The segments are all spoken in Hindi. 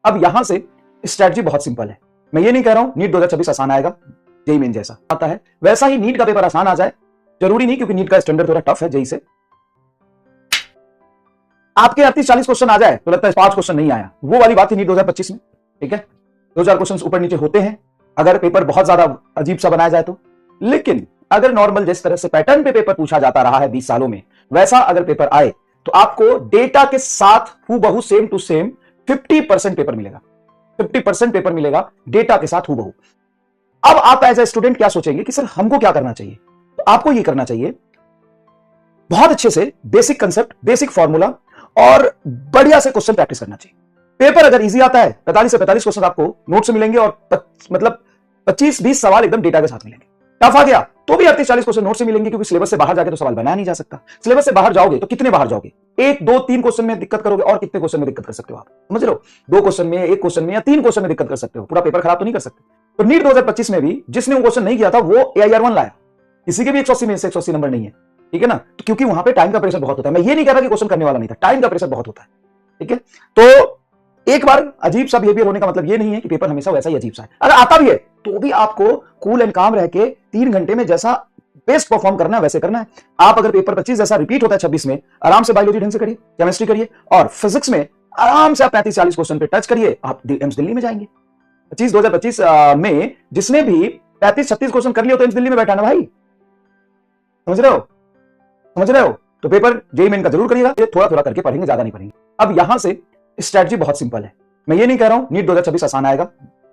अब यहां से स्ट्रेटजी बहुत सिंपल है। मैं ये नहीं कह रहा हूं नीट 2026 आसान आएगा, जेई मेन जैसा आता है वैसा ही नीट का पेपर आसान आ जाए, जरूरी नहीं, क्योंकि नीट का स्टैंडर्ड थोड़ा टफ है जेई से। आपके 38-40 क्वेश्चन आ जाए तो लगता है 5 क्वेश्चन नहीं आया, वो वाली बात थी नीट 2025 में। ठीक है, 2-4 क्वेश्चन ऊपर नीचे होते हैं अगर पेपर बहुत ज्यादा अजीब सा बनाया जाए तो, लेकिन अगर नॉर्मल जिस तरह से पैटर्न पे पेपर पूछा जाता रहा है 20 सालों में, वैसा अगर पेपर आए तो आपको डेटा के साथ हूबहू सेम टू सेम 50% पेपर मिलेगा। 50% पेपर मिलेगा डेटा के साथ हूबहू। अब आप एज ए स्टूडेंट क्या सोचेंगे कि सर हमको क्या करना चाहिए? तो आपको ये करना चाहिए, बहुत अच्छे से बेसिक कंसेप्ट, बेसिक फॉर्मूला और बढ़िया से क्वेश्चन प्रैक्टिस करना चाहिए। पेपर अगर इजी आता है 45 से 45 क्वेश्चन आपको नोट से मिलेंगे और मतलब 25-20 सवाल एकदम डेटा के साथ मिलेंगे। टफ आ गया तो भी 38-40 क्वेश्चन नोट से मिलेंगे, क्योंकि सिलेबस से बाहर जाके तो सवाल बनाया नहीं जा सकता। सिलेबस से बाहर जाओगे तो कितने बाहर जाओगे? 1, 2, 3 क्वेश्चन में दिक्कत करोगे और कितने क्वेश्चन में दिक्कत कर सकते हो आप? समझ लो, 2 क्वेश्चन में, 1 क्वेश्चन में या 3 क्वेश्चन में दिक्कत कर सकते हो, पूरा पेपर खराब तो नहीं कर सकते। तो नीट 2025 में भी जिसने वो क्वेश्चन नहीं किया था वो AIR 1 लाया, किसी के भी 180 में से 180 नंबर नहीं है। ठीक है ना, तो क्योंकि वहां पे टाइम का प्रेशर बहुत होता है। मैं ये नहीं कह रहा कि क्वेश्चन करने वाला नहीं था, टाइम का प्रेशर बहुत होता है। ठीक है, तो एक बार अजीब सा बिहेवियर होने का मतलब ये नहीं है कि पेपर हमेशा वैसा ही अजीब सा है। अगर आता भी है तो भी आपको कूल एंड काम रह के 3 घंटे में जैसा बेस्ट परफॉर्म करना है वैसे करना है। आप अगर पेपर 25 जैसा रिपीट होता है 26 में, आराम से बायोलॉजी ढंग से करिए, केमिस्ट्री करिए, और फिजिक्स में आराम से आप 35-40 क्वेश्चन पे टच करिए, आप एम्स दिल्ली में जाएंगे। 2025 में जिसने भी 35-36 क्वेश्चन कर लिया तो एम्स दिल्ली में बैठा ना भाई। समझ रहे हो? समझ रहे हो? तो पेपर जेईई मेन का जरूर करिएगा, थोड़ा थोड़ा करके पढ़ेंगे, ज्यादा नहीं पढ़ेंगे। अब यहां से स्ट्रेटजी बहुत सिंपल है। मैं ये नहीं कह रहा हूं नीट 2026 आसान आएगा,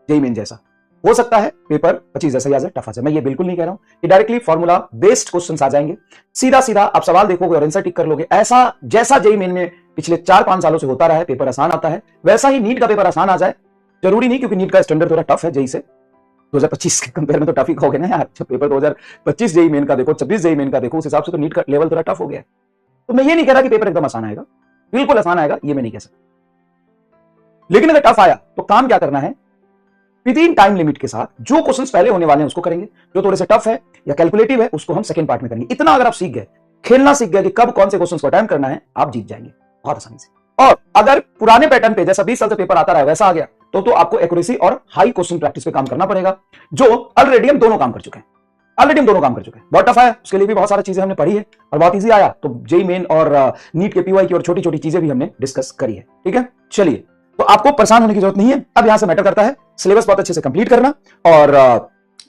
जेईई मेन जैसा हो सकता है, पेपर 25 जैसा ही आ जाए, टफ आ जाए। मैं ये बिल्कुल नहीं कह रहा हूं कि डायरेक्टली फॉर्मूला बेस्ड क्वेश्चंस आ जाएंगे, सीधा सीधा आप सवाल देखोगे और आंसर टिक कर लोगे। ऐसा जैसा जेईई मेन में पिछले 4-5 सालों से होता रहा है, पेपर आसान आता है, वैसा ही नीट का पेपर आसान आ जाए, जरूरी नहीं, क्योंकि नीट का स्टैंडर्ड थोड़ा टफ है जेईई से। 2025 के कंपेयर में तो टफ ही कहोगे ना यार, जब पेपर 2025 जेईई मेन का देखो, 26 जेईई मेन का देखो, उस हिसाब से तो नीट का लेवल थोड़ा टफ हो गया है। तो मैं ये नहीं कह रहा कि पेपर एकदम आसान आएगा, बिल्कुल आसान आएगा, ये मैं नहीं कह सकता। लेकिन अगर टफ आया तो काम क्या करना है, विद इन टाइम लिमिट के साथ जो क्वेश्चंस पहले होने वाले हैं उसको करेंगे, जो थोड़े से टफ है या कैलकुलेटिव है उसको हम सेकंड पार्ट में करेंगे। इतना अगर आप सीख गए, खेलना सीख गए कि कब कौन से क्वेश्चंस को अटेम्प्ट करना है, आप जीत जाएंगे बहुत आसानी से। और अगर पुराने पैटर्न पे जैसा 20 साल से पेपर आता रहा वैसा आ गया तो आपको एक्यूरेसी और हाई क्वेश्चन प्रैक्टिस पे काम करना पड़ेगा, जो ऑलरेडी हम दोनों काम कर चुके हैं। बहुत टफ आया, उसके लिए भी बहुत सारी चीजें हमने पढ़ी है, और बहुत इजी आया तो जेईई मेन और नीट के पीवाई की और छोटी छोटी चीजें भी हमने डिस्कस करी है। ठीक है, चलिए, तो आपको परेशान होने की जरूरत नहीं है। अब यहां से मैटर करता है सिलेबस बहुत अच्छे से कंप्लीट करना और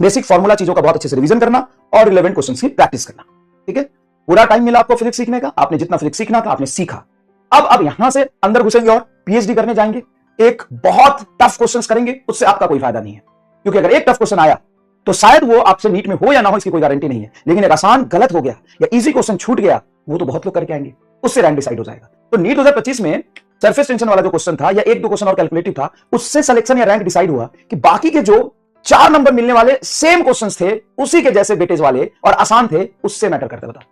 बेसिक फॉर्मूला चीजों का बहुत अच्छे से रिवीजन करना और रिलेवेंट क्वेश्चंस की प्रैक्टिस करना। ठीक है, पूरा टाइम मिला आपको फिजिक्स सीखने का, आपने जितना फिजिक्स सीखना था आपने सीखा। अब यहां से अंदर घुसेंगे और पीएचडी करने जाएंगे, एक बहुत टफ क्वेश्चंस करेंगे, उससे आपका कोई फायदा नहीं है, क्योंकि अगर एक टफ क्वेश्चन आया तो शायद वो आपसे नीट में हो या ना हो इसकी कोई गारंटी नहीं है, लेकिन एक आसान गलत हो गया या इजी क्वेश्चन छूट गया, वो तो बहुत लोग करके आएंगे, उससे रैंक डिसाइड हो जाएगा। तो नीट 2025 में सरफेस टेंशन वाला जो क्वेश्चन था या 1-2 क्वेश्चन और कैलकुलेटिव था, उससे सिलेक्शन या रैंक डिसाइड हुआ कि बाकी के जो 4 नंबर मिलने वाले सेम क्वेश्चंस थे, उसी के जैसे वेटेज वाले और आसान थे, उससे मैटर करता है। बताओ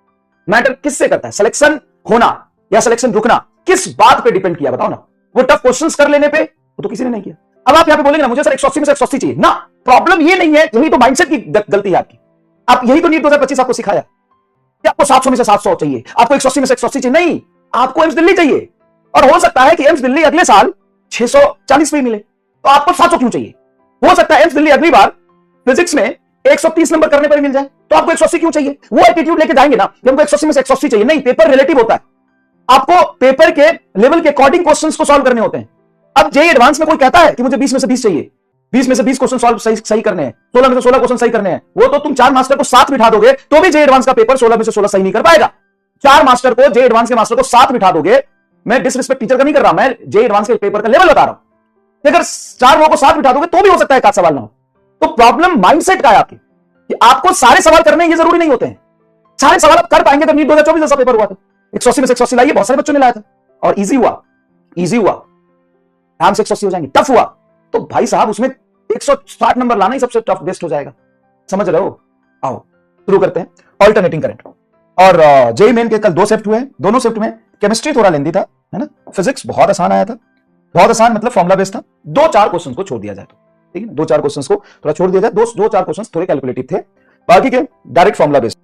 मैटर किससे करता है? सिलेक्शन होना या सिलेक्शन रुकना किस बात पे डिपेंड किया? बताओ ना। वो टफ क्वेश्चंस कर लेने पे वो तो किसी ने नहीं किया। अब आप यहां पे बोलेंगे ना मुझे सर 180 में से 180 चाहिए ना, प्रॉब्लम ये नहीं है, यही तो माइंडसेट की गलती है आपकी। आप यही तो नीट 2025 आपको सिखाया कि आपको 700 में से 700 चाहिए, आपको 180 में से 180 चाहिए, नहीं, आपको एम्स दिल्ली चाहिए। और हो सकता है कि एम्स दिल्ली अगले साल 640 में मिले, तो आपको 700 क्यों चाहिए? हो सकता है एम्स दिल्ली अगली बार फिजिक्स में 130 नंबर करने पर मिल जाए, तो आपको 180 क्यों चाहिए? वो एटीट्यूड लेके जाएंगे ना कि हमको 180 में से 180 चाहिए, नहीं, पेपर रिलेटिव होता है, आपको पेपर के लेवल के अकॉर्डिंग क्वेश्चंस को सॉल्व करने होते हैं। अब जेईई एडवांस में कोई कहता है कि मुझे 20 में से 20 चाहिए, 20 में से 20 क्वेश्चन सॉल्व सही करने हैं, 16 में से 16 क्वेश्चन सही करने हैं, वो तो तुम 4 मास्टर को साथ बिठा दोगे तो भी जेईई एडवांस का पेपर 16 में से 16 सही नहीं कर पाएगा। 4 मास्टर को, जेईई एडवांस के मास्टर को साथ बिठा दोगे, मैं डिसरिस्पेक्ट टीचर का नहीं कर रहा, मैं जेईई एडवांस के पेपर का लेवल बता रहा हूं। अगर 4 लोगों को साथ बिठा दोगे तो भी हो सकता है एक आध सवाल ना हो। तो प्रॉब्लम माइंडसेट का है आपकी कि आपको सारे सवाल करने ये जरूरी नहीं होते हैं। सारे सवाल आप कर पाएंगे। जब नीट 2024 जैसा पेपर हुआ था, 180 में से 180 लाइए, बहुत सारे बच्चों ने लाया था और इजी हुआ, आराम से 180 हो जाएंगे। टफ हुआ तो भाई साहब उसमें 160 नंबर लाना ही सबसे टफ बेस्ट हो जाएगा। समझ रहे हो? आओ शुरू करते हैं ऑल्टरनेटिंग करंट। और जेईई मेन के कल 2 शिफ्ट हुए, दोनों शिफ्ट में केमिस्ट्री थोड़ा लेंदी था, है ना, फिजिक्स बहुत आसान आया था, बहुत आसान मतलब फॉर्मुला बेस्ड था। 2-4 क्वेश्चंस को छोड़ दिया जाए तो, ठीक है, 2-4 क्वेश्चंस को थोड़ा छोड़ दिया जाए, 2-4 क्वेश्चंस थोड़े कैलकुलेटिव थे, बाकी के डायरेक्ट फॉर्मुला बेस्ड।